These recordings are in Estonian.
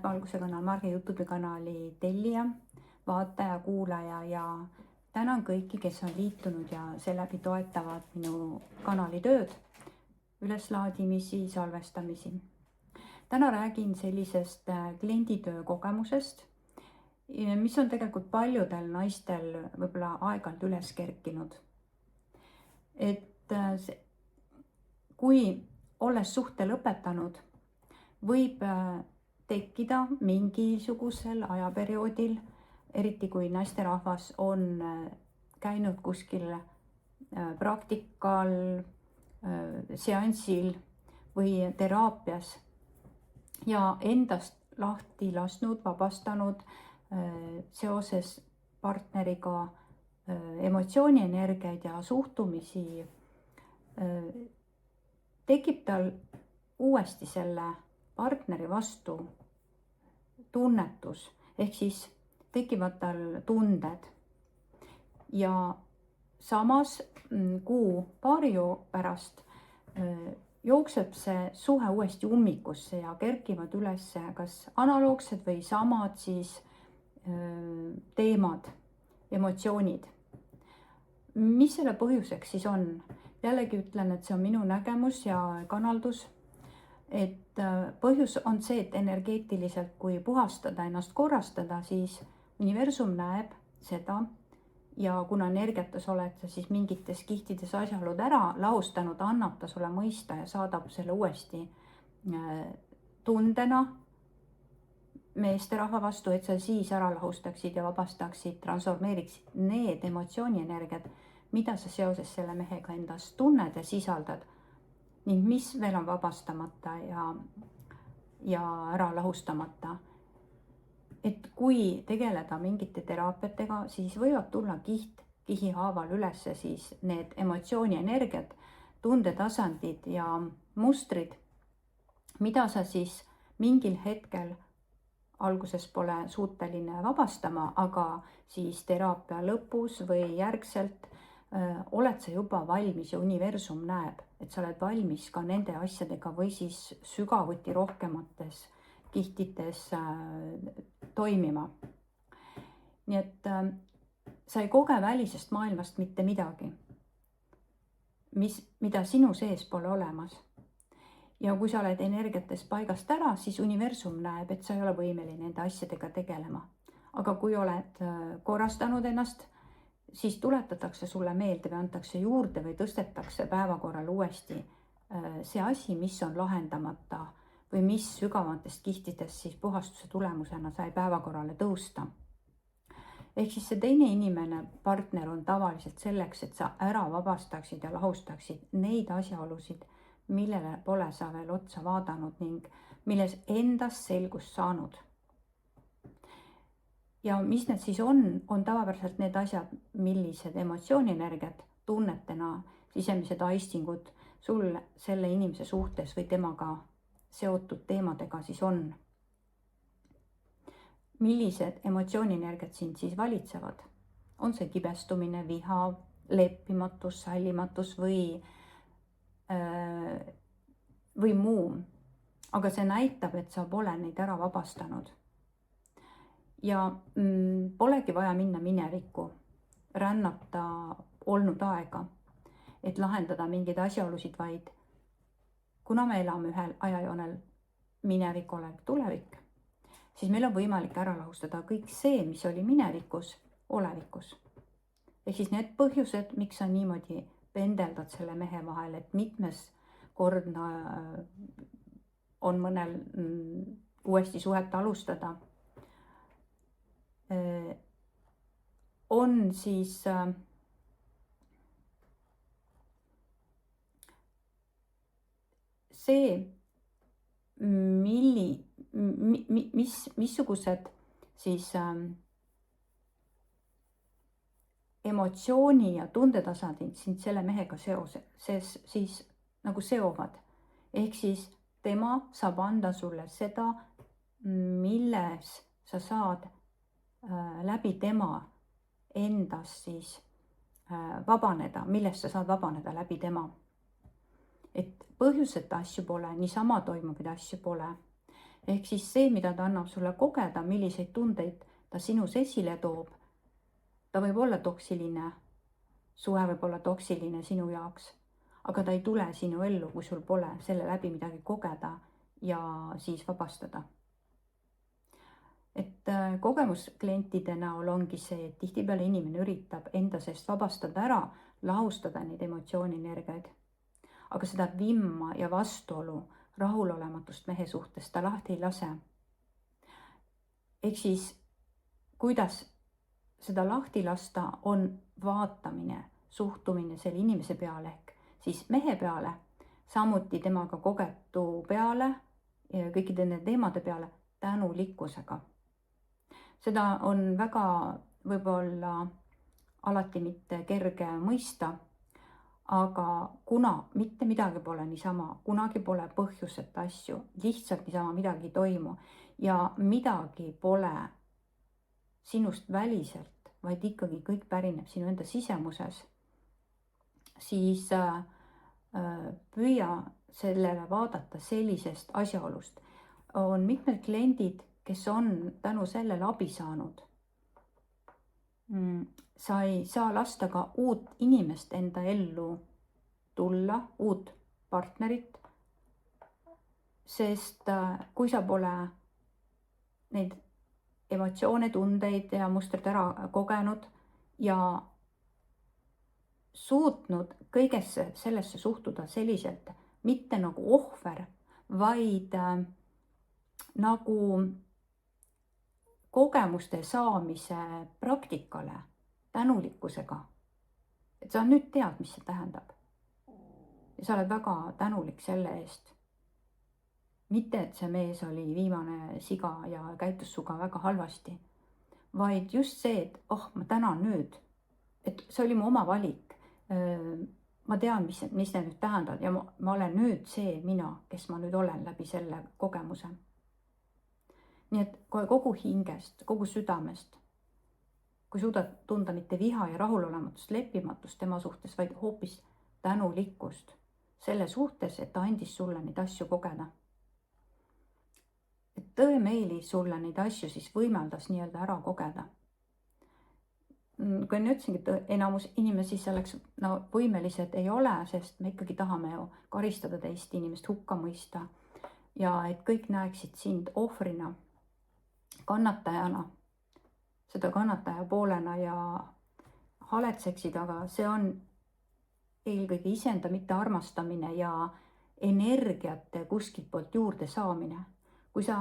Valguse kanal Marge Youtube kanali tellija, vaataja, kuulaja ja tänan kõiki, kes on liitunud ja seeläbi toetavad minu kanali tööd, üleslaadimisi, salvestamisi. Täna räägin sellisest klienditöö kogemusest, mis on tegelikult paljudel naistel võib-olla aeg-ajalt üles kerkinud. Et kui olles suhte lõpetanud, võib tekkida mingisugusel ajaperioodil, eriti kui naisterahvas on käinud kuskil praktikal, seansil või teraapias ja endast lahti lasknud, vabastanud seoses partneriga emotsioonienergiaid ja suhtumisi, tekib tal uuesti selle partneri vastu tunnetus, ehk siis tekivad tal tunded ja samas kuu-paari pärast jookseb see suhe uuesti ummikusse ja kerkivad üles kas analoogsed või samad siis teemad, emotsioonid. Mis selle põhjuseks siis on? Jällegi ütlen, et see on minu nägemus ja kanaldus, et põhjus on see, et energeetiliselt, kui puhastada, ennast korrastada, siis universum näeb seda ja kuna energiates oled sa siis mingites kihtides asjaolud ära lahustanud, annab ta sulle mõista ja saadab selle uuesti tundena meesterahva vastu, et sa siis ära lahustaksid ja vabastaksid, transformeeriksid need emotsioonienergiad, mida sa seoses selle mehega endas tunned ja sisaldad ning mis veel on vabastamata ja ära lahustamata. Et kui tegeleda mingite teraapiatega, siis võivad tulla kihi haaval üles siis need emotsioonienergiad, tundetasandid ja mustrid, mida sa siis mingil hetkel alguses pole suuteline vabastama, aga siis teraapia lõpus või järgselt oled sa juba valmis ja universum näeb, et sa oled valmis ka nende asjadega või siis sügavuti rohkemates kihtides toimima. Nii et sa ei koge välisest maailmast mitte midagi, mida sinu sees pole olemas. Ja kui sa oled energiates paigast ära, siis universum näeb, et sa ei ole võimeline nende asjadega tegelema. Aga kui oled korrastanud ennast, siis tuletatakse sulle meelde või antakse juurde või tõstetakse päevakorral uuesti see asi, mis on lahendamata või mis sügavatest kihtidest siis puhastuse tulemusena sai päevakorrale tõusta. Ehk siis see teine inimene, partner on tavaliselt selleks, et sa ära vabastaksid ja lahustaksid neid asjaolusid, millele pole sa veel otsa vaadanud ning milles endas selgust saanud. Ja mis need siis on tavapäraselt need asjad, millised emotsioonienergiad, tunnetena, sisemised aistingud sul selle inimese suhtes või temaga seotud teemadega siis on. Millised emotsioonienergiad sind siis valitsevad? On see kibestumine, viha, leppimatus, sallimatus või muu. Aga see näitab, et sa pole neid ära vabastanud. Ja polegi vaja minna minevikku, rännata olnud aega, et lahendada mingeid asjaolusid, vaid kuna me elame ühel ajajoonel minevik, olevik, tulevik, siis meil on võimalik ära lahustada kõik see, mis oli minevikus, olevikus. Ehk siis need põhjused, miks sa niimoodi pendeldad selle mehe vahel, et mitmes kordna on mõnel uuesti suhet alustada, on siis see, missugused siis emotsiooni ja tundetasandid sind selle mehega siis nagu seovad. Ehk siis tema saab anda sulle seda, milles sa saad läbi tema endas siis vabaneda, millest sa saad vabaneda läbi tema. Et põhjuseta asju pole, niisama toimuvaid asju pole. ehk siis see, mida ta annab sulle kogeda, milliseid tundeid ta sinus esile toob, ta võib olla toksiline, suhe võib olla toksiline sinu jaoks, aga ta ei tule sinu ellu, kui sul pole selle läbi midagi kogeda ja siis vabastada. Et kogemus klientide näol ongi see, et tihtipeale inimene üritab enda seest vabastada ära, lahustada neid emotsioonienergiaid, aga seda vimma ja vastuolu, rahulolematust mehe suhtes ta lahti ei lase. Ehk siis, kuidas seda lahti lasta, on vaatamine, suhtumine selle inimese peale ehk siis mehe peale, samuti temaga kogetu peale ja kõikide nende teemade peale tänulikkusega. Seda on väga võib-olla alati mitte kerge mõista, aga kuna mitte midagi pole niisama, kunagi pole põhjuseta asju, lihtsalt niisama midagi ei toimu ja midagi pole sinust väliselt, vaid ikkagi kõik pärineb sinu enda sisemuses, siis püüa sellele vaadata sellisest asjaolust. On mitmed kliendid, kes on tänu sellele abi saanud. Sa ei saa lasta ka uut inimest enda ellu tulla, uut partnerit, sest kui sa pole neid emotsioone, tundeid ja mustrit ära kogenud ja suutnud kõigesse sellesse suhtuda selliselt, mitte nagu ohver, vaid nagu kogemuste saamise praktikale, tänulikkusega. Et sa nüüd tead, mis see tähendab. Ja sa oled väga tänulik selle eest. Mitte, et see mees oli viimane siga ja käitus suga väga halvasti, vaid just see, et ma tänan nüüd, et see oli mu oma valik. Ma tean, mis need nüüd tähendavad ja ma olen nüüd see mina, kes ma nüüd olen läbi selle kogemuse. Nii et kogu hingest, kogu südamest, kui suudad tunda mitte viha ja rahulolematust, leppimatust tema suhtes, vaid hoopis tänulikkust selle suhtes, et ta andis sulle neid asju kogeda. Et tõemeeli sulle neid asju siis võimaldas nii-öelda ära kogeda. Kui nüüd ütlesingi, et enamus inimesi selleks võimelised ei ole, sest me ikkagi tahame ju karistada teist inimest, hukka mõista ja et kõik näeksid sind ohvrina, kannatajana, seda kannataja poolena ja haletseksid, aga see on eelkõige iseenda mitte armastamine ja energiate kuskilt poolt juurde saamine. Kui sa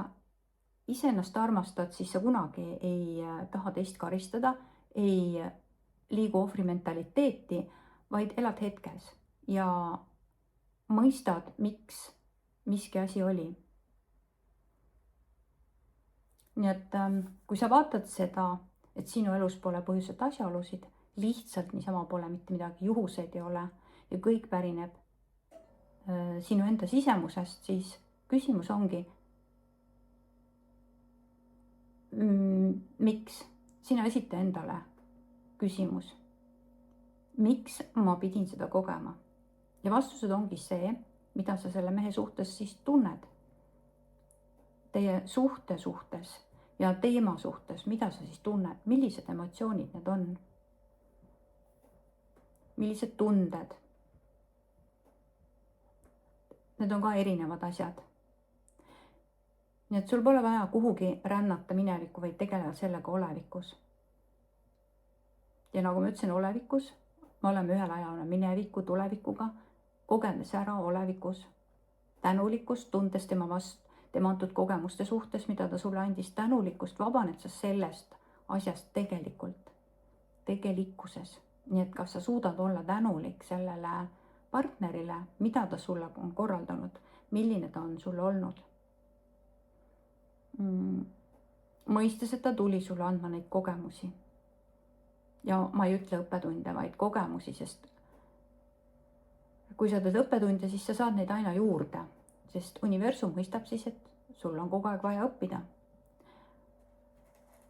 iseennast armastad, siis sa kunagi ei taha teist karistada, ei liigu ohvri mentaliteeti, vaid elad hetkes ja mõistad, miks miski asi oli. Nii et kui sa vaatad seda, et sinu elus pole põhjused asjaolusid, lihtsalt niisama pole mitte midagi, juhuseid ei ole ja kõik pärineb sinu enda sisemusest, siis küsimus ongi, miks? Sina esita endale küsimus, miks ma pidin seda kogema? Ja vastused ongi see, mida sa selle mehe suhtes siis tunned. Teie suhtes ja teema suhtes, mida sa siis tunned, millised emotsioonid need on? Millised tunded? Need on ka erinevad asjad. Nii et sul pole vaja kuhugi rännata minevikku, vaid tegeleda sellega olevikus. Ja nagu ma ütlesin, olevikus, me oleme ühel ajal mineviku, tulevikuga, kogedes ära olevikus, tänulikkust, tundes tema antud kogemuste suhtes, mida ta sulle andis, tänulikkust, vabaned sa sellest asjast tegelikkuses. Nii et kas sa suudad olla tänulik sellele partnerile, mida ta sulle on korraldanud, milline ta on sulle olnud. Mõistes, et ta tuli sulle andma neid kogemusi. Ja ma ei ütle õppetunde, vaid kogemusi, sest kui sa teed õppetunde, siis sa saad neid aina juurde, sest universum mõistab siis, et sul on kogu aeg vaja õppida.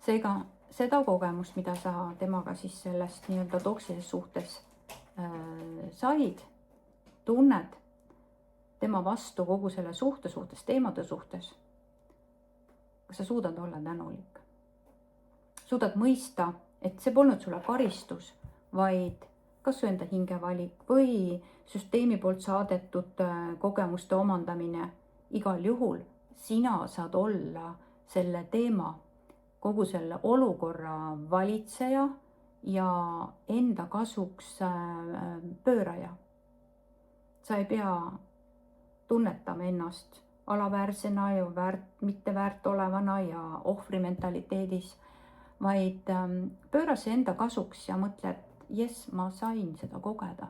Seega seda kogemust, mida sa temaga siis sellest nii-öelda toksilises suhtes said, tunned tema vastu kogu selle suhtes, teemade suhtes, kas sa suudad olla tänulik? Suudad mõista, et see polnud sulle karistus, vaid kas su enda hingevalik või süsteemi poolt saadetud kogemuste omandamine. Igal juhul sina saad olla selle teema, kogu selle olukorra valitseja ja enda kasuks pööraja. Sa ei pea tunnetama ennast alaväärsena ja mitte väärt olevana ja ohvrimentaliteedis, vaid pööra see enda kasuks ja mõtle, et jess, ma sain seda kogeda.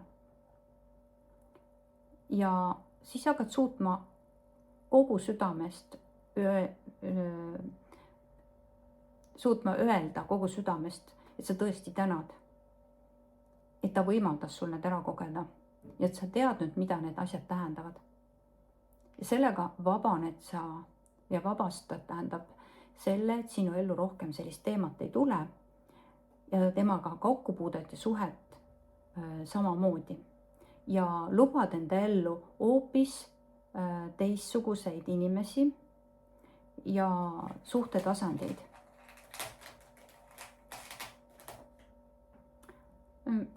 Ja siis hakkad suutma kogu südamest öelda kogu südamest, et sa tõesti tänad, et ta võimaldas sul need ära kogeda ja et sa tead nüüd, mida need asjad tähendavad. Ja sellega vabaned sa ja vabastad tähendab selle, et sinu ellu rohkem sellist teemat ei tule ja temaga kokkupuudet ja suhet samamoodi. Ja lubad enda ellu hoopis teistsuguseid inimesi ja suhtetasandeid.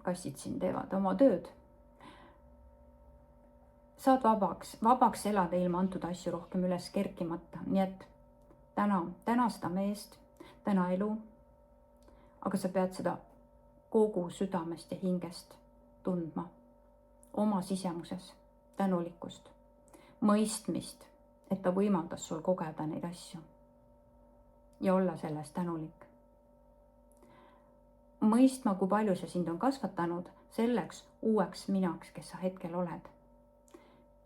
Kassid siin teevad oma tööd. Saad vabaks elada ilma antud asju rohkem üles kerkimata, nii et täna seda meest, täna elu, aga sa pead seda kogu südamest ja hingest tundma, oma sisemuses, tänulikkust, mõistmist, et ta võimaldas sul kogeda neid asju ja olla sellest tänulik. Mõistma, kui palju see sind on kasvatanud selleks uueks minaks, kes sa hetkel oled.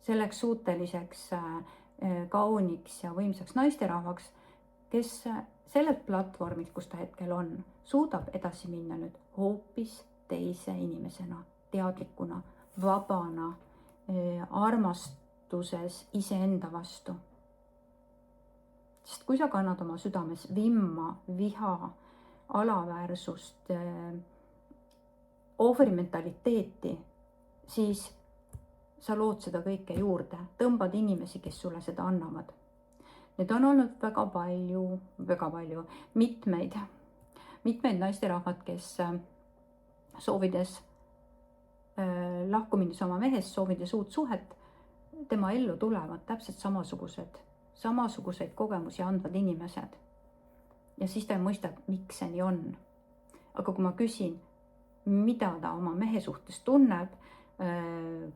Selleks suuteliseks kauniks ja võimsaks naisterahvaks, kes sellelt platvormilt, kus ta hetkel on, suudab edasi minna nüüd hoopis teise inimesena, teadlikuna, vabana, armastuses iseenda vastu. Sest kui sa kannad oma südames vimma, viha, alaväärsust, ohvrimentaliteeti, siis sa lood seda kõike juurde, tõmbad inimesi, kes sulle seda annavad. Need on olnud väga palju, mitmeid naisterahvad, kes soovides lahku minnes oma mehest, soovides uut suhet, tema ellu tulevad täpselt samasuguseid kogemusi andvad inimesed. Ja siis ta mõistab, miks see nii on. Aga kui ma küsin, mida ta oma mehe suhtes tunneb,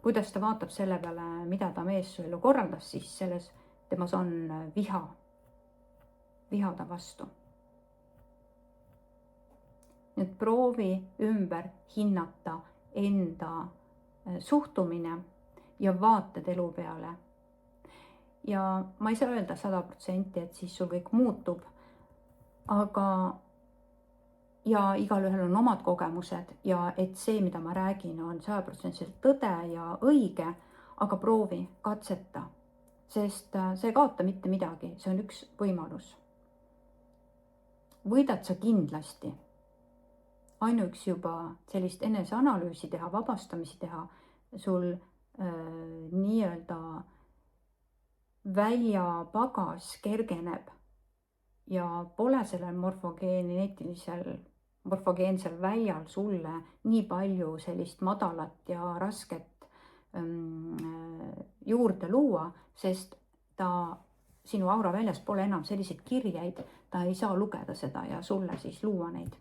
kuidas ta vaatab selle peale, mida ta mees su ellu korraldas, siis selles temas on viha ta vastu. Nüüd proovi ümber hinnata enda suhtumine ja vaated elu peale. Ja ma ei saa öelda 100%, et siis sul kõik muutub, aga ja igalühel on omad kogemused ja et see, mida ma räägin, on 100% tõde ja õige, aga proovi, katseta, sest see ei kaota mitte midagi, see on üks võimalus. Võidad sa kindlasti ainuüksi juba sellist eneseanalüüsi teha, vabastamisi teha, sul nii-öelda väljapagas kergeneb ja pole sellel morfogeensel väljal sulle nii palju sellist madalat ja rasket juurde luua, sest sinu aura väljas pole enam selliseid kirjeid, ta ei saa lugeda seda ja sulle siis luua neid.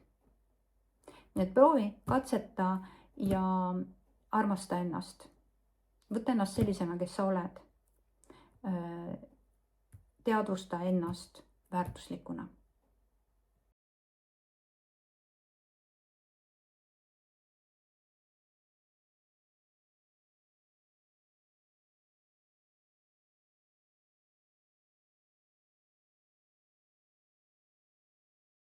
Nii et proovi, katseta ja armasta ennast. Võta ennast sellisena, kes sa oled. Teadvusta ennast väärtuslikuna.